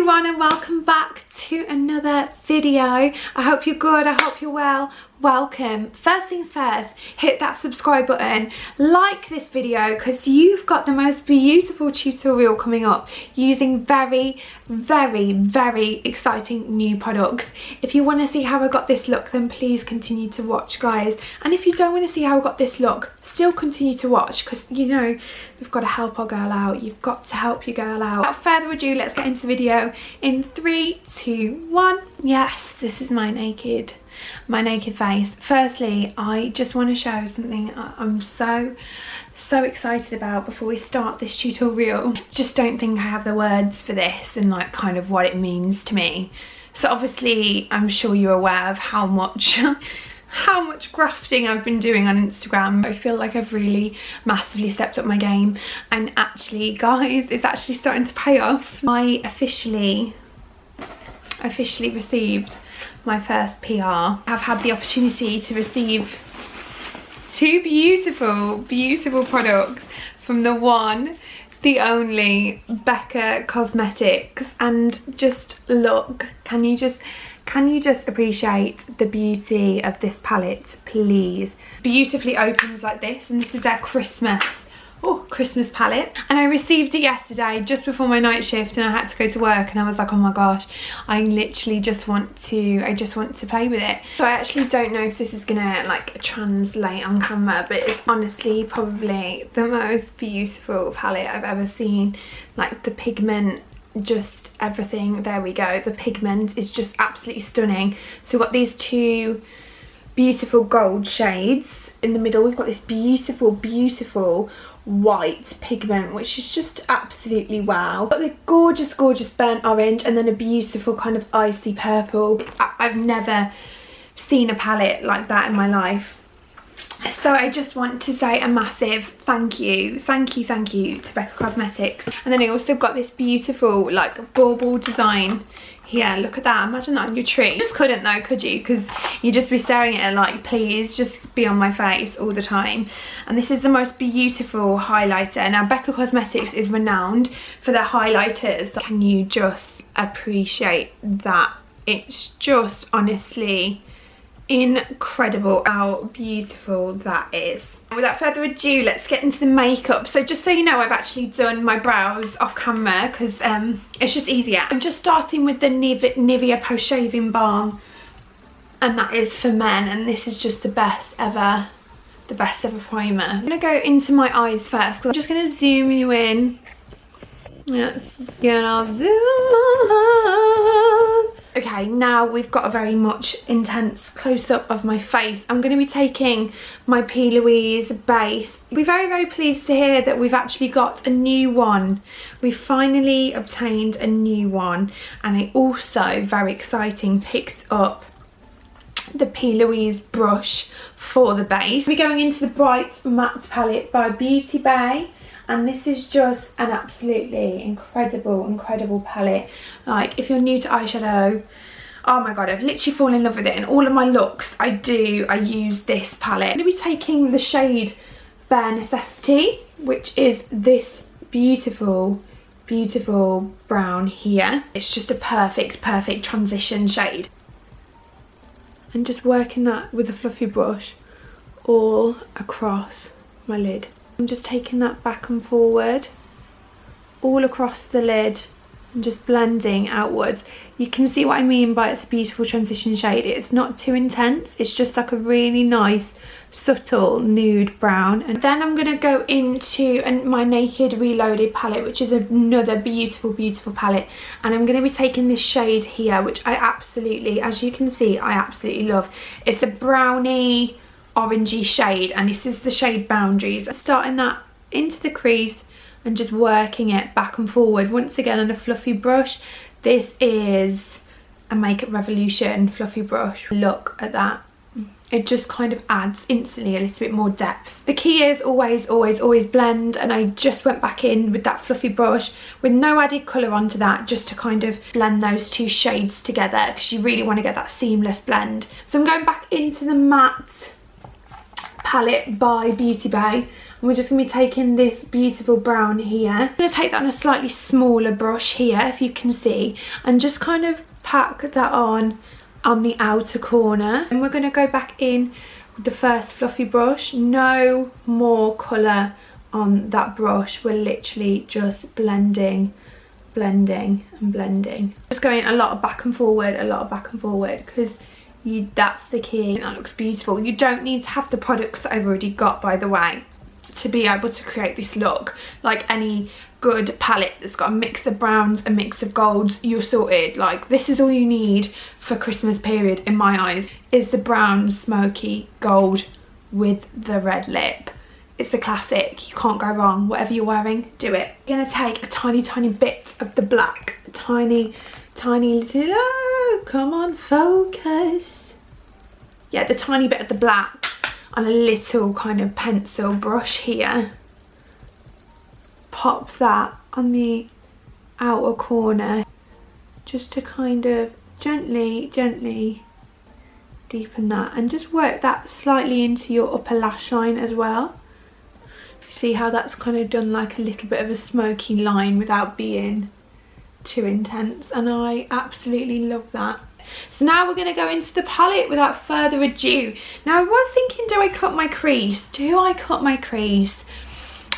everyone and welcome back to another video. I hope you're good, I hope you're well. Welcome. First things first, hit that subscribe button, like this video because you've got the most beautiful tutorial coming up using very exciting new products. If you want to see how I got this look, then please continue to watch, guys. And if you don't want to see how I got this look, still continue to watch because you know we've got to help our girl out. You've got to help your girl out. Without further ado, let's get into the video in 3, 2, 1. Yes, this is my naked face. Firstly, I just want to show something I'm so excited about before we start this tutorial. I just don't think I have the words for this and like kind of what it means to me. So obviously I'm sure you're aware of how much grafting I've been doing on Instagram. I feel like I've really massively stepped up my game, and actually guys, it's actually starting to pay off. I officially received my first PR. I've had the opportunity to receive 2 beautiful products from the one, the only Becca Cosmetics, and just look, can you just appreciate the beauty of this palette, please? Beautifully opens like this, and this is their Christmas palette, and I received it yesterday just before my night shift, and I had to go to work, and I was like, oh my gosh, I literally just want to play with it. So I actually don't know if this is gonna like translate on camera, but it's honestly probably the most beautiful palette I've ever seen. Like the pigment, just everything, there we go, the pigment is just absolutely stunning. So we've got these 2 beautiful gold shades. In the middle we've got this beautiful white pigment, which is just absolutely wow. Got the gorgeous burnt orange, and then a beautiful kind of icy purple. I've never seen a palette like that in my life. So I just want to say a massive thank you to Becca Cosmetics. And then I also got this beautiful like bauble design here. Look at that, imagine that on your tree. You just couldn't though, could you? Because you'd just be staring at it like, please just be on my face all the time. And this is the most beautiful highlighter. Now Becca Cosmetics is renowned for their highlighters. Can you just appreciate that? It's just honestly incredible how beautiful that is. Without further ado, let's get into the makeup. So just so you know, I've actually done my brows off camera because it's just easier. I'm just starting with the Nivea Post Shaving Balm, and that is for men, and this is just the best ever primer. I'm gonna go into my eyes first because I'm just gonna zoom you in. Let's get our zoom up. Okay, now we've got a very much intense close-up of my face. I'm going to be taking my P. Louise base. We're very pleased to hear that we've actually got a new one. We finally obtained a new one, and I also, very exciting, picked up the P. Louise brush for the base. We're going into the Bright Matte palette by Beauty Bay. And this is just an absolutely incredible palette. Like, if you're new to eyeshadow, oh my god, I've literally fallen in love with it. In all of my looks I use this palette. I'm going to be taking the shade Bare Necessity, which is this beautiful brown here. It's just a perfect transition shade. And just working that with a fluffy brush all across my lid. I'm just taking that back and forward all across the lid and just blending outwards. You can see what I mean by it's a beautiful transition shade. It's not too intense, it's just like a really nice subtle nude brown. And then I'm going to go into my Naked Reloaded palette, which is another beautiful palette, and I'm going to be taking this shade here, which I absolutely, as you can see, I absolutely love. It's a brownie orangey shade, and this is the shade Boundaries. I'm starting that into the crease and just working it back and forward, once again on a fluffy brush. This is a Makeup Revolution fluffy brush. Look at that, it just kind of adds instantly a little bit more depth. The key is always blend, and I just went back in with that fluffy brush with no added colour onto that, just to kind of blend those 2 shades together, because you really want to get that seamless blend. So I'm going back into the matte palette by Beauty Bay. And we're just going to be taking this beautiful brown here. I'm going to take that on a slightly smaller brush here, if you can see, and just kind of pack that on the outer corner. And we're going to go back in with the first fluffy brush. No more colour on that brush. We're literally just blending and blending. Just going a lot of back and forward, because that's the key. That looks beautiful. You don't need to have the products that I've already got, by the way, to be able to create this look. Like any good palette that's got a mix of browns, a mix of golds, you're sorted. Like, this is all you need for Christmas period, in my eyes, is the brown smoky gold with the red lip. It's the classic. You can't go wrong. Whatever you're wearing, do it. I'm gonna take a tiny bit of the black, tiny little, oh, come on, focus. Yeah, the tiny bit of the black on a little kind of pencil brush here. Pop that on the outer corner, just to kind of gently deepen that, and just work that slightly into your upper lash line as well. See how that's kind of done like a little bit of a smoky line without being too intense, and I absolutely love that. So now we're going to go into the palette without further ado. Now, I was thinking, do I cut my crease?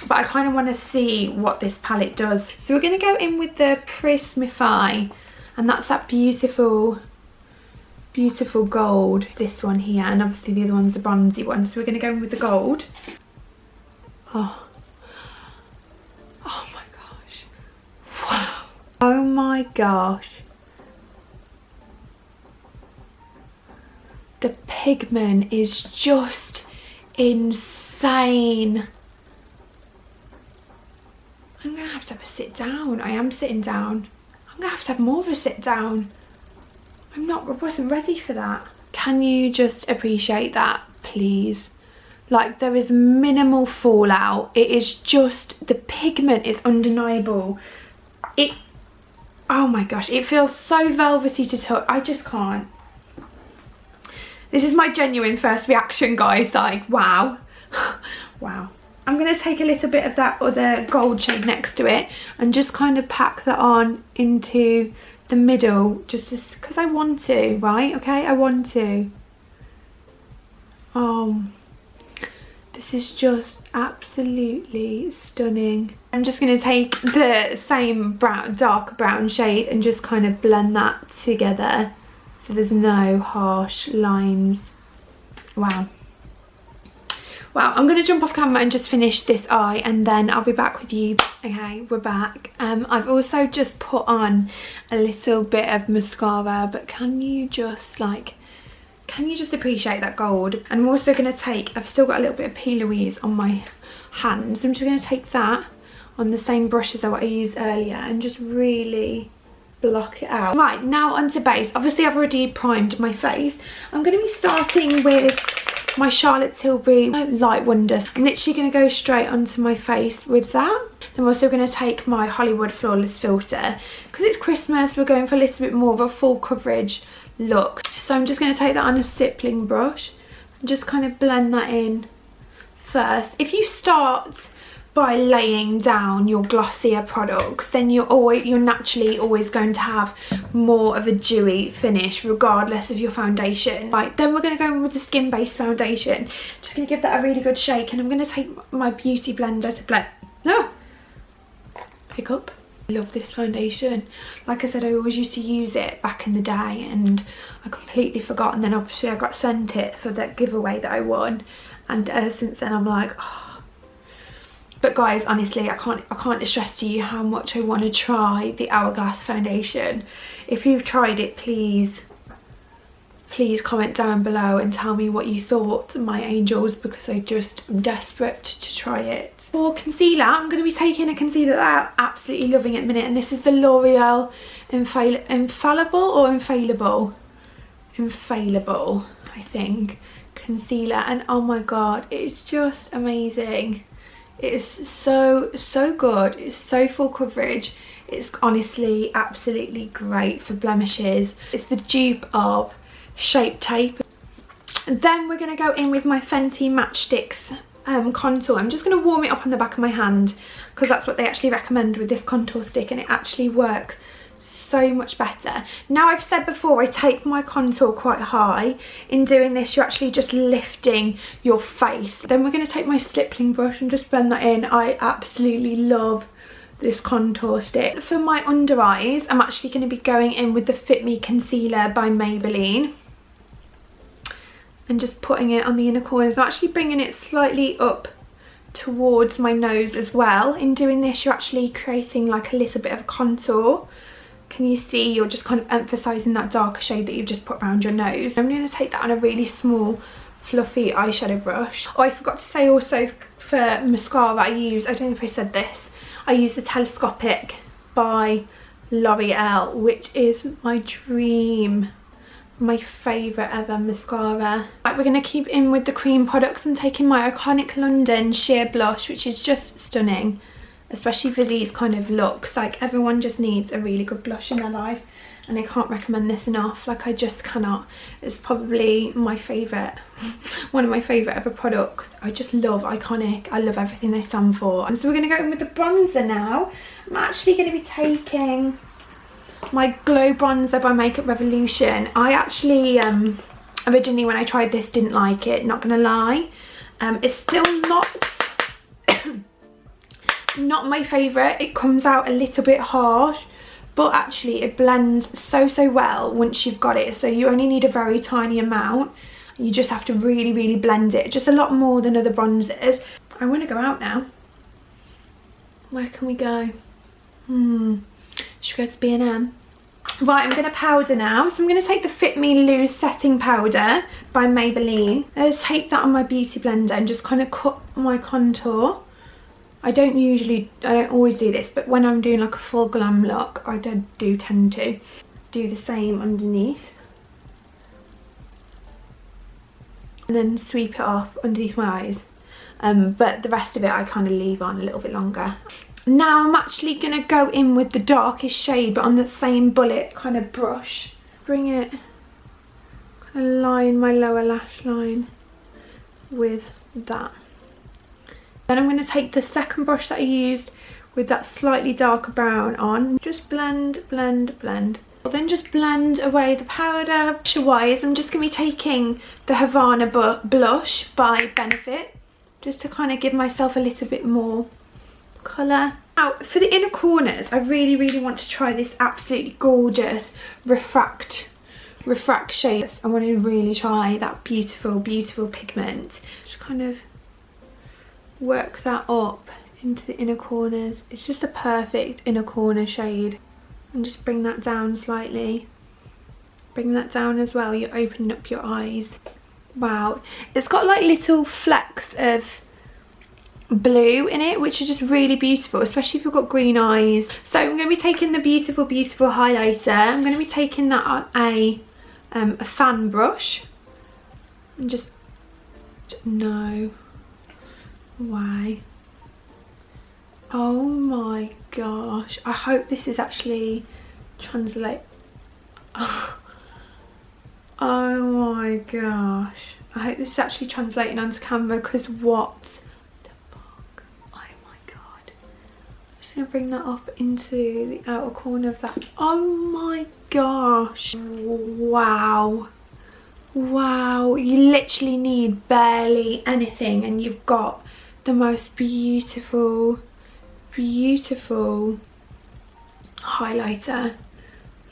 But I kind of want to see what this palette does. So we're going to go in with the Prismatica, and that's that beautiful gold, this one here, and obviously the other one's the bronzy one. So we're going to go in with the gold. Oh my gosh. Wow. Oh my gosh. The pigment is just insane. I'm gonna have to have a sit down. I am sitting down. I'm gonna have to have more of a sit down. I wasn't ready for that. Can you just appreciate that, please? Like, there is minimal fallout. It is just, the pigment is undeniable. Oh my gosh, it feels so velvety to touch. I just can't. This is my genuine first reaction, guys. Like, wow. Wow. I'm going to take a little bit of that other gold shade next to it and just kind of pack that on into the middle, just because I want to, right? Okay, I want to. This is just absolutely stunning. I'm just going to take the same dark brown shade and just kind of blend that together so there's no harsh lines. Wow. Wow, I'm going to jump off camera and just finish this eye, and then I'll be back with you. Okay, we're back. I've also just put on a little bit of mascara, but can you just appreciate that gold? And I'm also going to take, I've still got a little bit of P. Louise on my hands. I'm just going to take that on the same brush as what I used earlier and just really block it out. Right, now onto base. Obviously I've already primed my face. I'm going to be starting with my Charlotte Tilbury Light Wonders. I'm literally going to go straight onto my face with that. I'm also going to take my Hollywood Flawless filter. Because it's Christmas, we're going for a little bit more of a full coverage look. So I'm just going to take that on a stippling brush and just kind of blend that in first. If you start by laying down your glossier products, then you're naturally always going to have more of a dewy finish regardless of your foundation. Right, then we're going to go in with the skin based foundation. Just going to give that a really good shake, and I'm going to take my beauty blender to blend. Pick up. I love this foundation. Like I said, I always used to use it back in the day and I completely forgot, and then obviously I got sent it for that giveaway that I won, and since then I'm like, oh. But guys, honestly, I can't stress to you how much I want to try the Hourglass foundation. If you've tried it, please comment down below and tell me what you thought, my angels, because I'm desperate to try it. For concealer, I'm going to be taking a concealer that I'm absolutely loving at the minute, and this is the L'Oreal Infallible, I think, concealer, and oh my god, it's just amazing. It is so good. It's so full coverage. It's honestly absolutely great for blemishes. It's the dupe of Shape Tape. And then we're going to go in with my Fenty Matchsticks contour. I'm just going to warm it up on the back of my hand because that's what they actually recommend with this contour stick, and it actually works so much better. Now, I've said before, I take my contour quite high. In doing this, you're actually just lifting your face. Then we're going to take my stippling brush and just blend that in. I absolutely love this contour stick. For my under eyes, I'm actually going to be going in with the Fit Me Concealer by Maybelline and just putting it on the inner corners. I'm actually bringing it slightly up towards my nose as well. In doing this, you're actually creating like a little bit of a contour. Can you see? You're just kind of emphasising that darker shade that you've just put around your nose. I'm going to take that on a really small fluffy eyeshadow brush. Oh, I forgot to say also, for mascara I use, I don't know if I said this, I use the Telescopic by L'Oreal, which is my dream, my favourite ever mascara. Right, we're going to keep in with the cream products. I'm taking my Iconic London Sheer Blush, which is just stunning, especially for these kind of looks. Like, everyone just needs a really good blush in their life, and I can't recommend this enough. Like, I just cannot. It's probably my favourite, one of my favourite ever products. I just love Iconic. I love everything they stand for. And so we're going to go in with the bronzer now. I'm actually going to be taking my Glow Bronzer by Makeup Revolution. I actually, originally when I tried this, didn't like it, not going to lie. It's still not my favourite. It comes out a little bit harsh, but actually it blends so well once you've got it. So you only need a very tiny amount. You just have to really blend it, just a lot more than other bronzers. I want to go out now. Where can we go? Should we go to B&M? Right, I'm going to powder now. So I'm going to take the Fit Me Loose Setting Powder by Maybelline. Let's take that on my beauty blender and just kind of cut my contour. I don't always do this, but when I'm doing like a full glam look, I do tend to do the same underneath. And then sweep it off underneath my eyes. But the rest of it I kind of leave on a little bit longer. Now I'm actually going to go in with the darkest shade, but on the same bullet kind of brush. Bring it, kind of line my lower lash line with that. Then I'm going to take the second brush that I used with that slightly darker brown on. Just blend. Then just blend away the powder. Blush-wise, I'm just going to be taking the Havana Blush by Benefit, just to kind of give myself a little bit more colour. Now, for the inner corners, I really want to try this absolutely gorgeous refract shade. I want to really try that beautiful pigment. Just kind of work that up into the inner corners. It's just a perfect inner corner shade. And just bring that down slightly. Bring that down as well. You're opening up your eyes. Wow, it's got like little flecks of blue in it, which is just really beautiful, especially if you've got green eyes. So I'm going to be taking the beautiful highlighter. I'm going to be taking that on a fan brush and just, no, why? Oh my gosh, I hope this is actually translate. Oh my gosh, I hope this is actually translating onto camera, because what the fuck? Oh my god. I'm just going to bring that up into the outer corner of that. Oh my gosh. Wow. Wow, you literally need barely anything and you've got the most beautiful highlighter.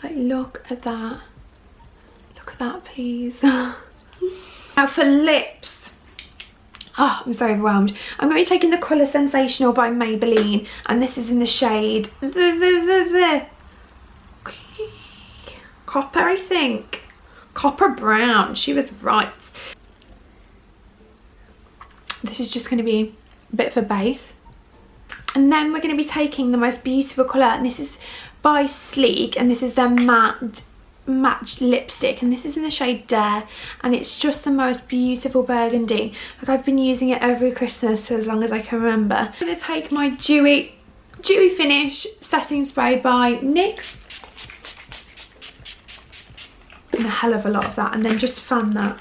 Like, look at that. Look at that, please. Now for lips. Oh, I'm so overwhelmed. I'm going to be taking the Colour Sensational by Maybelline, and this is in the shade Copper, I think. Copper brown. She was right. This is just going to be a bit of a base. And then we're going to be taking the most beautiful colour, and this is by Sleek, and this is their matte lipstick, and this is in the shade Dare, and it's just the most beautiful burgundy. Like, I've been using it every Christmas for as long as I can remember. I'm going to take my Dewy Finish setting spray by NYX, and a hell of a lot of that, and then just fan that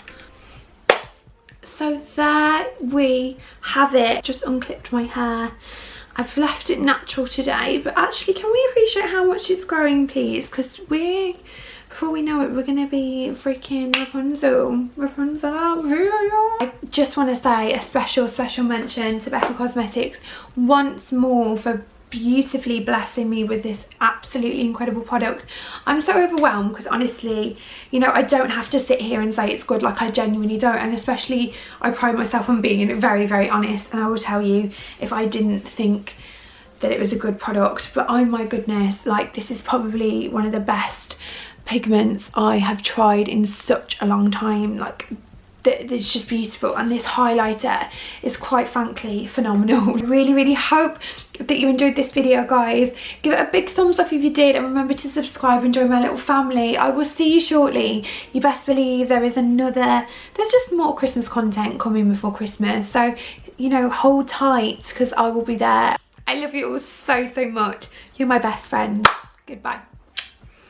So there we have it. Just unclipped my hair. I've left it natural today, but actually, can we appreciate how much it's growing, please? Because before we know it, we're gonna be freaking Rapunzel. I just want to say a special mention to Becca Cosmetics once more for beautifully blessing me with this absolutely incredible product. I'm so overwhelmed because honestly, you know, I don't have to sit here and say it's good. Like, I genuinely don't, and especially I pride myself on being very honest, and I will tell you if I didn't think that it was a good product. But oh my goodness, like, this is probably one of the best pigments I have tried in such a long time. Like, it's just beautiful, and this highlighter is quite frankly phenomenal. I really hope that you enjoyed this video, guys. Give it a big thumbs up if you did, and remember to subscribe and join my little family. I will see you shortly. You best believe there's just more Christmas content coming before Christmas, so you know, hold tight because I will be there. I love you all so much. You're my best friend. Goodbye.